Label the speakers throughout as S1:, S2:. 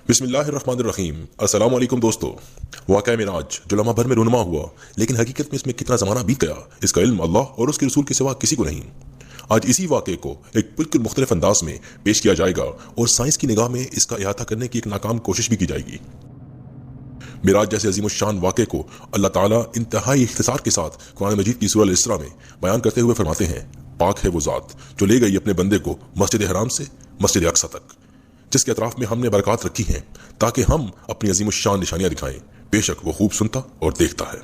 S1: बिस्मिल्लाहिर्रहमानिर्रहीम। अस्सलाम वालेकुम दोस्तों। वाक़या मिराज जो लम्हा भर में रुनुमा हुआ, लेकिन हकीकत में इसमें कितना ज़माना बीत गया, इसका इल्म अल्लाह और उसके रसूल के सिवा किसी को नहीं। आज इसी वाक़े को एक बिल्कुल मुख्तलिफ अंदाज में पेश किया जाएगा और साइंस की निगाह में इसका अहाता करने की एक नाकाम कोशिश भी की जाएगी। मिराज जैसे अजीमुश्शान वाक़े को अल्लाह ताला इंतहाई इख्तिसार के साथ कुरान मजीद की सूरह अल-इसरा में बयान करते हुए फरमाते हैं, पाक है वो ज़ात जो ले गई अपने बंदे को मस्जिद हराम से मस्जिद अक्सा तक, जिसके अतराफ में हमने बरकत रखी हैं ताकि हम अपनी अजीमुश्शान निशानियां दिखाएं। बेशक वो खूब सुनता और देखता है।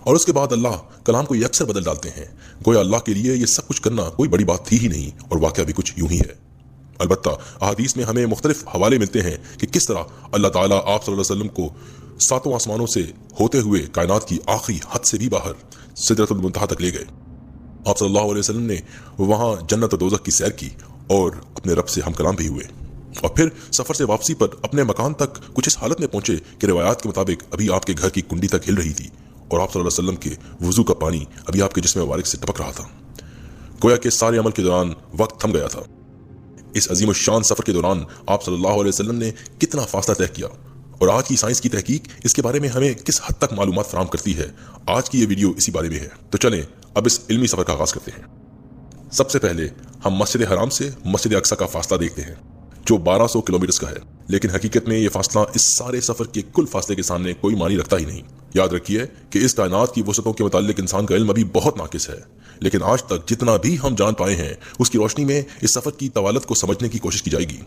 S1: और उसके बाद अल्लाह कलाम को यकसर बदल डालते हैं, गोया अल्लाह के लिए ये सब कुछ करना कोई बड़ी बात थी ही नहीं, और वाक़या भी कुछ यूं ही है। अलबत्ता अहादीस में हमें मुख्तलिफ हवाले मिलते हैं कि किस तरह अल्लाह ताला आप सल्लल्लाहु अलैहि वसल्लम को सातों आसमानों से होते हुए कायनात की आखिरी हद से भी बाहर सिदरतुल मुंतहा तक ले गए। आप सल्लल्लाहु अलैहि वसल्लम ने वहाँ जन्नत और दोज़ख की सैर की और अपने रब से हम कलाम भी हुए, और फिर सफ़र से वापसी पर अपने मकान तक कुछ इस हालत में पहुंचे कि रिवायात के मुताबिक अभी आपके घर की कुंडी तक हिल रही थी और आप सल्लल्लाहु अलैहि वसल्लम के वुज़ू का पानी अभी आपके जिस्म मुबारक से टपक रहा था। गोया के सारे अमल के दौरान वक्त थम गया था। इस अजीम शान सफ़र के दौरान आप सल्लल्लाहु अलैहि वसल्लम ने कितना फासला तय किया, और आज की साइंस की तहकीक इसके बारे में हमें किस हद तक मालूमात फराहम करती है। आज की ये वीडियो इसी बारे में है। तो चलें अब इस इल्मी सफ़र का आगाज़ करते हैं। सबसे पहले हम मस्जिद हराम से मस्जिद अक्सा का फासला देखते हैं, जो 1200 किलोमीटर का है, लेकिन हकीकत में यह फासला इस सारे सफ़र के कुल फासले के सामने कोई मानी रखता ही नहीं। याद रखिए कि इस कायनात की वसतों के मुताल्लिक इंसान का इल्म अभी बहुत नाकिस है, लेकिन आज तक जितना भी हम जान पाए हैं उसकी रोशनी में इस सफ़र की तवालत को समझने की कोशिश की जाएगी।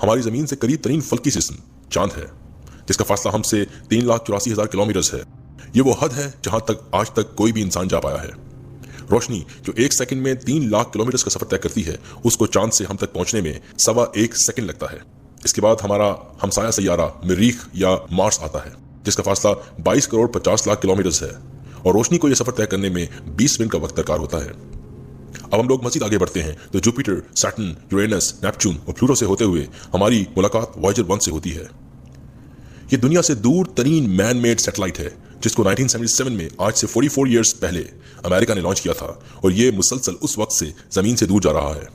S1: हमारी ज़मीन से करीब तरीन फल्की जिस्म चांद है, जिसका फासला हमसे 3,84,000 किलोमीटर है। ये वो हद है जहाँ तक आज तक कोई भी इंसान जा पाया है। रोशनी जो 1 सेकंड में 3 लाख किलोमीटर का सफर तय करती है, उसको चांद से हम तक पहुंचने में 1.25 सेकंड लगता है। इसके बाद हमारा हमसाया सैयारा मरीख या मार्स आता है, जिसका फासला 22 करोड़ 50 लाख किलोमीटर है, और रोशनी को यह सफर तय करने में 20 मिनट का वक्त दरकार होता है। अब हम लोग मजीद आगे बढ़ते हैं तो जुपिटर, सैटर्न, यूरेनस, नेपच्यून और प्लूटो से होते हुए हमारी मुलाकात वॉयेजर 1 से होती है। ये दुनिया से दूर तरीन मैन मेड सैटेलाइट है, जिसको 1977 में आज से 44 ईयर्स पहले अमेरिका ने लॉन्च किया था, और ये मुसलसल उस वक्त से ज़मीन से दूर जा रहा है।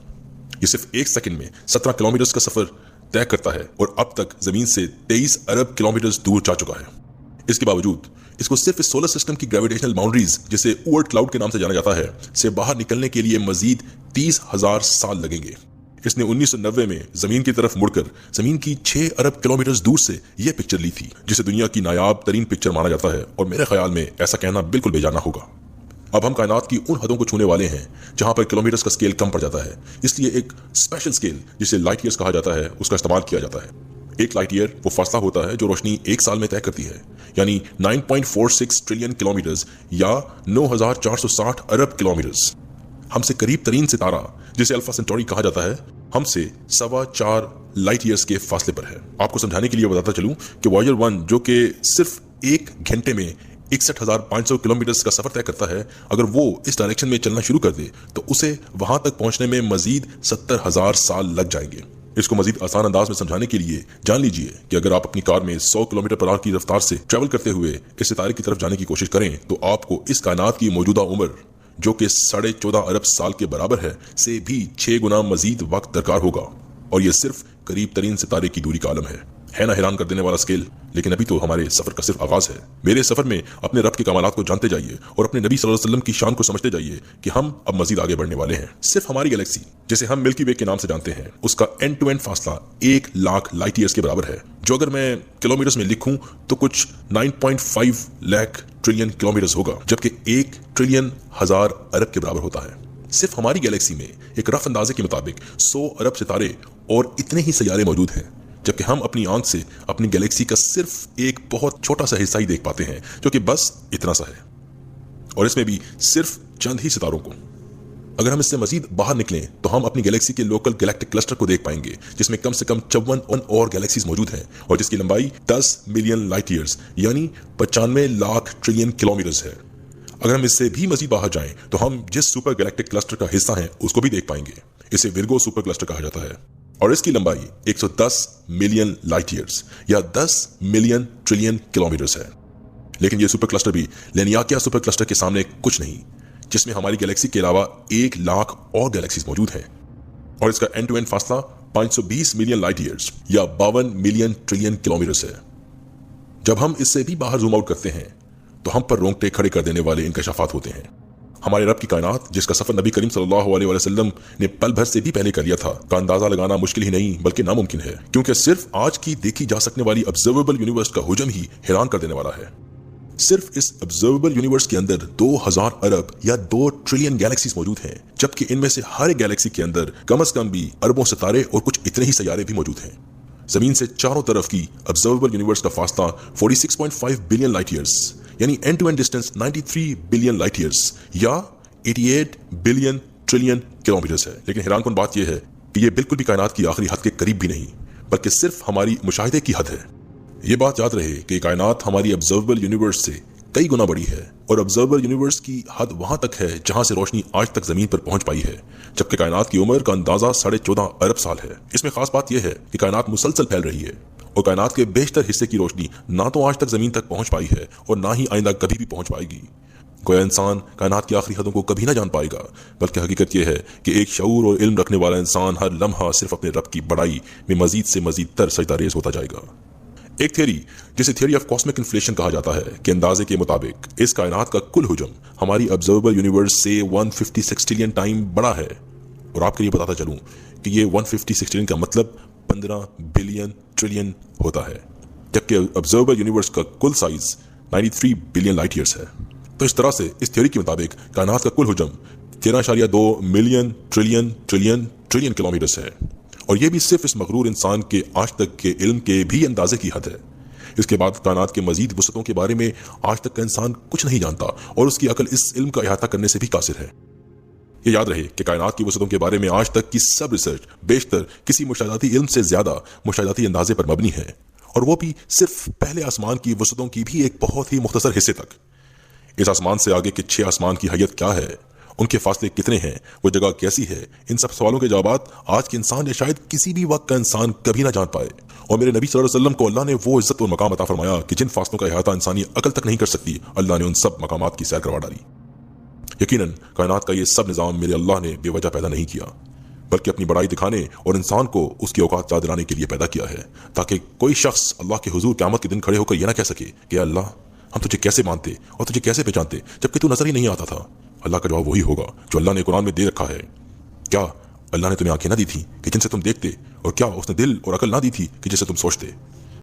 S1: ये सिर्फ 1 सेकंड में 17 किलोमीटर का सफ़र तय करता है, और अब तक ज़मीन से 23 अरब किलोमीटर दूर जा चुका है। इसके बावजूद इसको सिर्फ इस सोलर सिस्टम की ग्रेविटेशनल बाउंड्रीज, जिसे ओर्ट क्लाउड के नाम से जाना जाता है, से बाहर निकलने के लिए मजीद 30,000 साल लगेंगे। इसने 1990 में जमीन की तरफ मुड़कर जमीन की 6 अरब किलोमीटर दूर से यह पिक्चर ली थी, जिसे दुनिया की नायाब तरीन पिक्चर माना जाता है, और मेरे ख्याल में ऐसा कहना बिल्कुल बेजाना होगा। अब हम कायनात की उन हदों को छूने वाले हैं जहां पर किलोमीटर्स का स्केल कम पड़ जाता है, इसलिए एक स्पेशल स्केल जिसे लाइट ईयर्स कहा जाता है उसका इस्तेमाल किया जाता है। एक लाइट ईयर वो फासला होता है जो रोशनी 1 साल में तय करती है, यानी 9.46 ट्रिलियन किलोमीटर्स या 9,460 अरब किलोमीटर्स। हमसे करीब तरीन सितारा, जिसे अल्फा सेंटोरी कहा जाता है, हमसे 4.25 लाइट ईयर्स के फासले पर है। आपको समझाने के लिए बताता चलूं कि वॉयेजर 1 जो कि सिर्फ 1 घंटे में 61,500 किलोमीटर का सफर तय करता है, अगर वो इस डायरेक्शन में चलना शुरू कर दे तो उसे वहां तक पहुंचने में मजीद 70,000 साल लग जाएंगे। इसको मजीद आसान अंदाज में समझाने के लिए जान लीजिए कि अगर आप अपनी कार में 100 किलोमीटर पर आवर की रफ्तार से ट्रेवल करते हुए इस सितारे की तरफ जाने की कोशिश करें, तो आपको इस कायनात की मौजूदा उम्र, जो कि 14.5 अरब साल के बराबर है, से भी 6 गुना मजीद वक्त दरकार होगा, और यह सिर्फ करीब तरीन सितारे की दूरी का आलम है ना हैरान कर देने वाला स्केल। लेकिन अभी तो हमारे सफर का सिर्फ आगाज है। मेरे सफर में अपने रब के कमालात को जानते जाइए और अपने नबी सल्लल्लाहु अलैहि वसल्लम की शान को समझते जाइए कि हम अब मजीद आगे बढ़ने वाले हैं। सिर्फ हमारी गैलेक्सी, जिसे हम मिल्की वे के नाम से जानते हैं, उसका एंड टू एंड फासला 1 लाख लाइट ईयर्स के बराबर है, जो अगर मैं किलोमीटर्स में लिखूं तो कुछ 9.5 लाख ट्रिलियन किलोमीटर्स होगा, जबकि 1 ट्रिलियन हजार अरब के बराबर होता है। सिर्फ हमारी गैलेक्सी में एक रफ अंदाजे के मुताबिक 100 अरब सितारे और इतने ही सैयारे मौजूद हैं, जबकि हम अपनी आंख से अपनी गैलेक्सी का सिर्फ एक बहुत छोटा सा हिस्सा ही देख पाते हैं, जो कि बस इतना सा है, और इसमें भी सिर्फ चंद ही सितारों को। अगर हम इससे मजीद बाहर निकलें तो हम अपनी गैलेक्सी के लोकल गैलेक्टिक क्लस्टर को देख पाएंगे, जिसमें कम से कम 54 और गैलेक्सीज मौजूद हैं, और जिसकी लंबाई 10 मिलियन लाइट ईयर्स यानी 95 लाख ट्रिलियन किलोमीटर्स है। अगर हम इससे भी मजीद बाहर जाएं तो हम जिस सुपर गैलेक्टिक क्लस्टर का हिस्सा हैं उसको भी देख पाएंगे। इसे विर्गो सुपर क्लस्टर कहा जाता है, और इसकी लंबाई 110 मिलियन लाइट ईयर्स या 10 मिलियन ट्रिलियन किलोमीटर्स है। लेकिन यह सुपर क्लस्टर भी लेनियाकिया सुपर क्लस्टर के सामने कुछ नहीं, जिसमें हमारी गैलेक्सी के अलावा 1 लाख और गैलेक्सीज मौजूद हैं, और इसका एंड टू एंड फासला 520 मिलियन लाइट ईयर्स या 52 मिलियन ट्रिलियन किलोमीटर है। जब हम इससे भी बाहर जूम आउट करते हैं तो हम पर रोंगटे खड़े कर देने वाले इंकशाफात होते हैं। हमारे रब की कायनात, जिसका सफर नबी करीम सल्लल्लाहु अलैहि वसल्लम ने पल भर से भी पहले कर लिया था, का अंदाजा लगाना मुश्किल ही नहीं बल्कि नामुमकिन है, क्योंकि सिर्फ आज की देखी जा सकने वाली ऑब्जर्वेबल यूनिवर्स का हुजम ही हैरान कर देने वाला है। सिर्फ इस ऑब्जर्वेबल यूनिवर्स के अंदर 2000 अरब या 2 ट्रिलियन गैलेक्सीज मौजूद हैं, जबकि इनमें से हर एक गैलेक्सी के अंदर कम से कम भी अरबों सितारे और कुछ इतने ही सैयारे भी मौजूद हैं। जमीन से चारों तरफ की ऑब्जर्वेबल यूनिवर्स का फासला 46.5 बिलियन लाइट ईयर्स यानी end to end distance 93 billion light years या 88 बिलियन ट्रिलियन किलोमीटर्स है। लेकिन हैरानकुन बात यह है कि यह बिल्कुल भी कायनात की आखिरी हद के करीब भी नहीं, बल्कि सिर्फ हमारी मुशाहिदे की हद है। ये बात याद रहे कि कायनात हमारी ऑब्जर्वेबल यूनिवर्स से कई गुना बड़ी है और ऑब्जर्वेबल यूनिवर्स की हद वहां तक है जहां से रोशनी आज तक जमीन पर पहुंच पाई है, जबकि कायनात की उम्र का अंदाजा 14.5 अरब साल है। इसमें खास बात यह है कि कायनात मुसलसल फैल रही है और कायनात के बेशतर हिस्से की रोशनी ना तो आज तक जमीन तक पहुंच पाई है और ना ही आइंदा कभी भी पहुंच पाएगी। कोई इंसान कायनात की आखिरी हदों को कभी ना जान पाएगा, बल्कि हकीकत यह है कि एक शऊर और इल्म रखने वाला इंसान हर लम्हा सिर्फ अपने रब की बड़ाई में मजीद से मजीद तर सजदारेज होता जाएगा। एक थ्योरी, जिसे थ्योरी ऑफ कॉस्मिक इन्फ्लेशन कहा जाता है, के अंदाजे के मुताबिक इस कायनात का कुल हुजम हमारी ऑब्जर्वेबल यूनिवर्स से 156 ट्रिलियन टाइम बड़ा है। और आपके लिए बताता चलूं कि ये 156 ट्रिलियन का मतलब 15 बिलियन ट्रिलियन होता है, जबकि ऑब्जर्वेबल यूनिवर्स का कुल साइज 93 बिलियन लाइट ईयर्स है। तो इस तरह से इस थ्योरी के मुताबिक कायनात का कुल हुजम 13.2 million trillion trillion trillion kilometres है, और ये भी सिर्फ इस मगरूर इंसान के आज तक के इल्म के भी अंदाजे की हद है। इसके बाद कायनात के मजीद वसतों के बारे में आज तक का इंसान कुछ नहीं जानता और उसकी अकल इस इल्म का अहाता करने से भी कासिर है। ये याद रहे कि कायनात की वसतों के बारे में आज तक की सब रिसर्च बेशतर किसी मुशाहिदाती इल्म से ज्यादा मुशाहिदाती अंदाजे पर मबनी है, और वो भी सिर्फ पहले आसमान की वसतों की भी एक बहुत ही मुख्तसर हिस्से तक। इस आसमान से आगे के 6 आसमान की हैयत क्या है, उनके फासले कितने हैं, वो जगह कैसी है, इन सब सवालों के जवाब आज के इंसान या शायद किसी भी वक्त का इंसान कभी ना जान पाए। और मेरे नबी सल्लल्लाहु अलैहि वसल्लम को अल्लाह ने वो इज्जत और मकाम अता फरमाया कि जिन फासलों का अहाता इंसानी अकल तक नहीं कर सकती, अल्लाह ने उन सब मकामात की सैर करवा डाली। यकीनन कायनात का ये सब निज़ाम मेरे अल्लाह ने बेवजह पैदा नहीं किया, बल्कि अपनी बड़ाई दिखाने और इंसान को उसकी औकात याद दिलाने के लिए पैदा किया है, ताकि कोई शख्स अल्लाह के हुजूर क़यामत के दिन खड़े होकर यह ना कह सके कि अल्लाह हम तुझे कैसे मानते और तुझे कैसे पहचानते जबकि तू नजर ही नहीं आता था। अल्लाह का जवाब वही होगा जो अल्लाह ने कुरान में दे रखा है। क्या अल्लाह ने तुम्हें आंखें ना दी थी कि जिनसे तुम देखते, और क्या उसने दिल और अकल ना दी थी कि जिससे तुम सोचते?